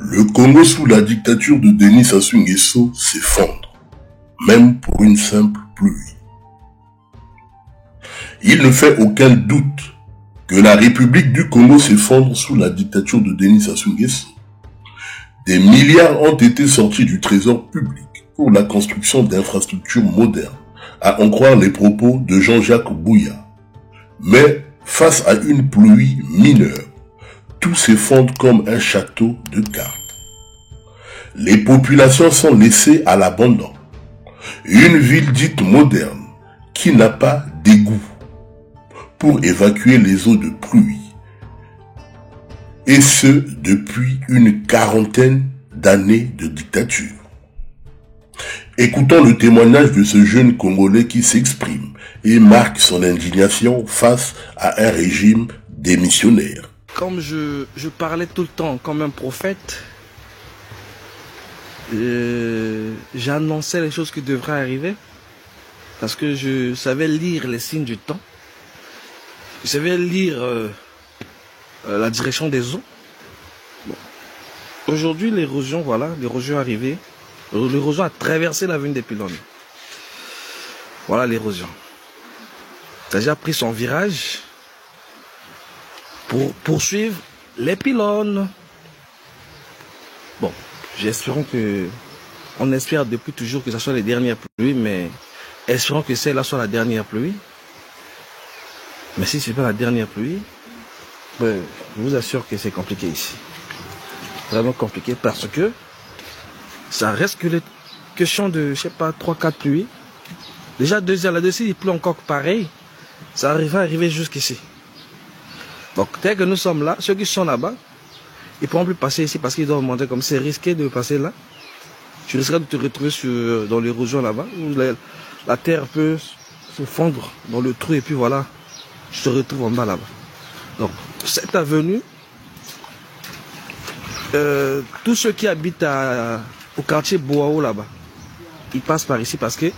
Le Congo sous la dictature de Denis Sassou Nguesso s'effondre, même pour une simple pluie. Il ne fait aucun doute que la République du Congo s'effondre sous la dictature de Denis Sassou Nguesso. Des milliards ont été sortis du trésor public pour la construction d'infrastructures modernes, à en croire les propos de Jean-Jacques Bouya. Mais face à une pluie mineure, tout s'effondre comme un château de cartes. Les populations sont laissées à l'abandon. Une ville dite moderne qui n'a pas d'égout pour évacuer les eaux de pluie. Et ce, depuis une quarantaine d'années de dictature. Écoutons le témoignage de ce jeune Congolais qui s'exprime et marque son indignation face à un régime démissionnaire. Comme je parlais tout le temps comme un prophète, j'annonçais les choses qui devraient arriver parce que je savais lire les signes du temps. Je savais lire la direction des eaux. Bon. Aujourd'hui, l'érosion, voilà, l'érosion est arrivée. L'érosion a traversé l'avenue des pylônes. Voilà l'érosion. Ça a déjà pris son virage pour poursuivre les pylônes. Bon, j'espère que... On espère depuis toujours que ce soit les dernières pluies, mais espérons que celle-là soit la dernière pluie. Mais si ce n'est pas la dernière pluie, ben, je vous assure que c'est compliqué ici. Vraiment compliqué parce que ça reste que les questions de, je sais pas, 3-4 pluies. Déjà la deuxième, il pleut encore pareil. Ça arrive à arriver jusqu'ici. Donc, dès que nous sommes là, ceux qui sont là-bas, ils ne pourront plus passer ici parce qu'ils doivent monter comme c'est risqué de passer là. Tu risqueras de te retrouver dans l'érosion là-bas, où la terre peut se fondre dans le trou et puis voilà, je te retrouve en bas là-bas. Donc, cette avenue, tous ceux qui habitent au quartier Boao là-bas, ils passent par ici parce que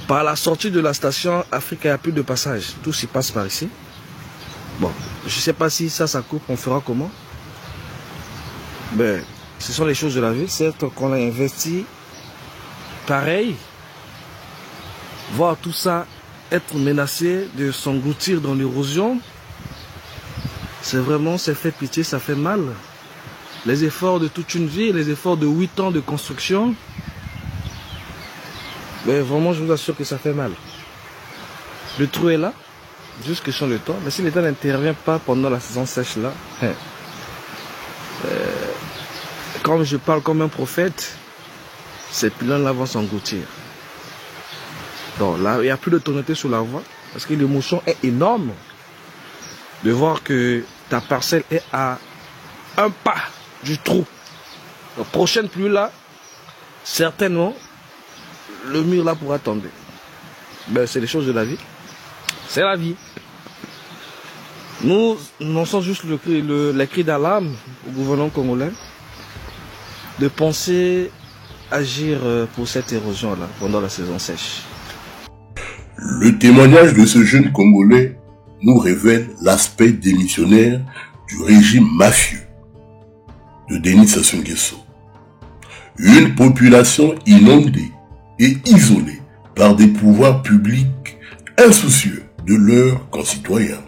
par la sortie de la station Afrique, il n'y a plus de passage. Tous ils passent par ici. Bon, je ne sais pas si ça coupe, on fera comment. Ben, ce sont les choses de la vie. Certes qu'on a investi pareil. Voir tout ça être menacé de s'engloutir dans l'érosion, c'est vraiment, ça fait pitié, ça fait mal. Les efforts de toute une vie, les efforts de 8 ans de construction, mais vraiment je vous assure que ça fait mal. Le trou est là, jusque sur le temps, mais si l'État n'intervient pas pendant la saison sèche là, comme je parle comme un prophète, ces pylônes-là vont s'engloutir. Donc là, il n'y a plus de tonalité sur la voie, parce que l'émotion est énorme de voir que ta parcelle est à un pas du trou. La prochaine pluie là, certainement, le mur là pourra tomber. Ben, c'est les choses de la vie. C'est la vie. Nous lançons juste les cris d'alarme au gouvernement congolais de penser agir pour cette érosion là pendant la saison sèche. Le témoignage de ce jeune Congolais nous révèle l'aspect démissionnaire du régime mafieux de Denis Sassou Nguesso. Une population inondée et isolée par des pouvoirs publics insoucieux de leurs concitoyens.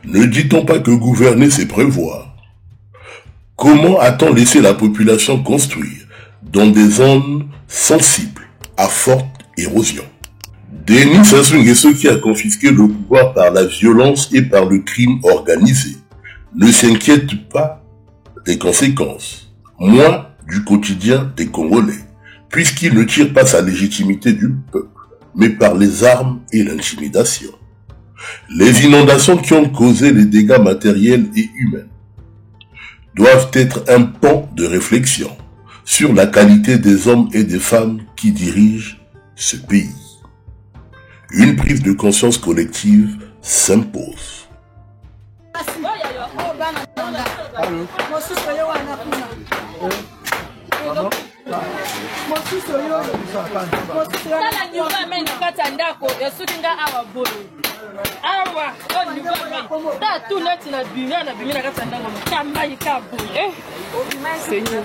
Ne dit-on pas que gouverner c'est prévoir? Comment a-t-on laissé la population construire dans des zones sensibles à forte érosion? Denis Sassou Nguesso, qui a confisqué le pouvoir par la violence et par le crime organisé, ne s'inquiète pas des conséquences, moins du quotidien des Congolais, puisqu'il ne tire pas sa légitimité du peuple, mais par les armes et l'intimidation. Les inondations qui ont causé les dégâts matériels et humains doivent être un pan de réflexion sur la qualité des hommes et des femmes qui dirigent ce pays. Une prise de conscience collective s'impose. Seigneur.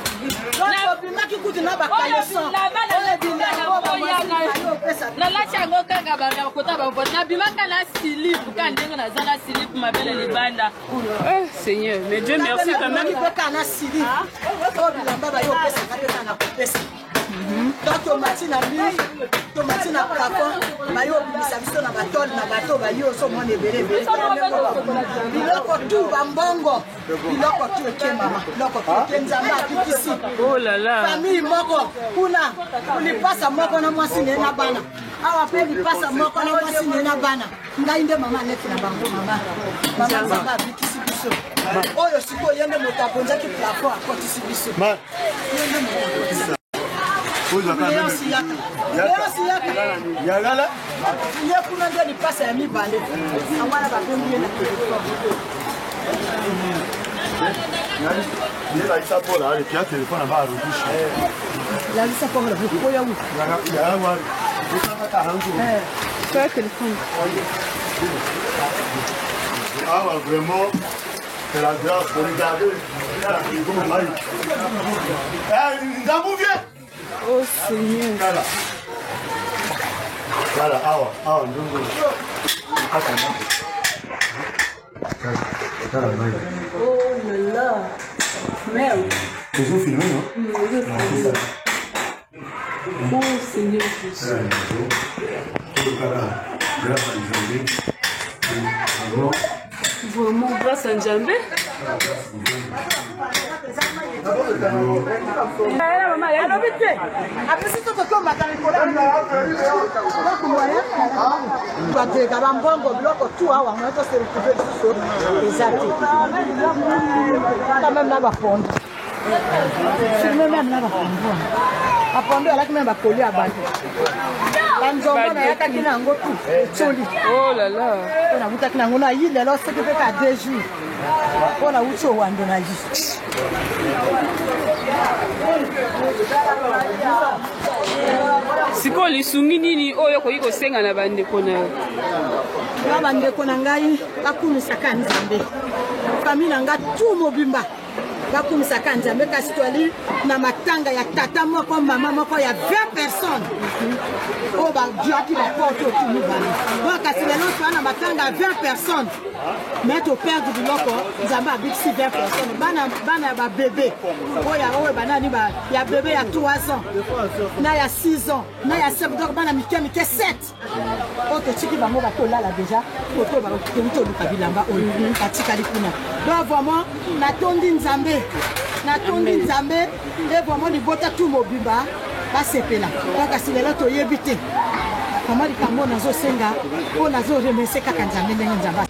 Seigneur, mais Dieu merci quand même. Donc tomati na plafond, bayo bisa biso na batol na bato bayo so mone bere bere. Biloko tu bambongo, biloko tu ekema, biloko tu kenzamba kikisi. Oh là là. Famille moko kuna ulipasa moko na mwasi na bana. Awa pe ulipasa moko na mwasi na bana. Ngai nde mama neti na bango mama. Mama zamba kikisi biso. Oyo siko yende motabonza ki plafond akotisi biso. Yende motabonza. Yagala kuna ndio ni pasa ya mibale amwana bapendi na la isa pour aller puis téléphone va rudisha la isa pour le ko ya wu ya wa utaka hangu Quoi téléphone ah vraiment c'est la grâce pour regarder la comme mari ndambu vieux oh Seigneur Voilà, awa, ndongo. oh là là merde Vous filmez, non? oh Seigneur Jésus vraiment grâce à Nzambe. Oh là là. Siko lisungi nini oyo koyi kosenga na bandeko na yo? Na bandeko na ngai bakumisaka Nzambe. Famille na ngai tout mobimba. Bakumisaka Nzambe kasi twali na matanga ya tata moko mama moko ya 20 personnes. Oh ba diaki ba porte tout mibana. Bon kasi lelo twana matanga ya 20 personnes. Mais to perdre biloko Nzambe abiksi 20 personnes. Bana ba bébé. Oya banani ba ya bébé ya 3 ans. Na ya 6 ans. Na ya 7 donc bana mike 7. Oh to tiki bango ba to lala déjà. To ba to luka bilamba oyo. Katikali kuna. Donc vraiment natondi Nzambe. Natondi Nzambe et vraiment libota tout mobimba ba sepela. Donc kasi lelo to yebite. Comment likambo nazo senga o nazo remercier kaka Nzambe ndenge Nzambe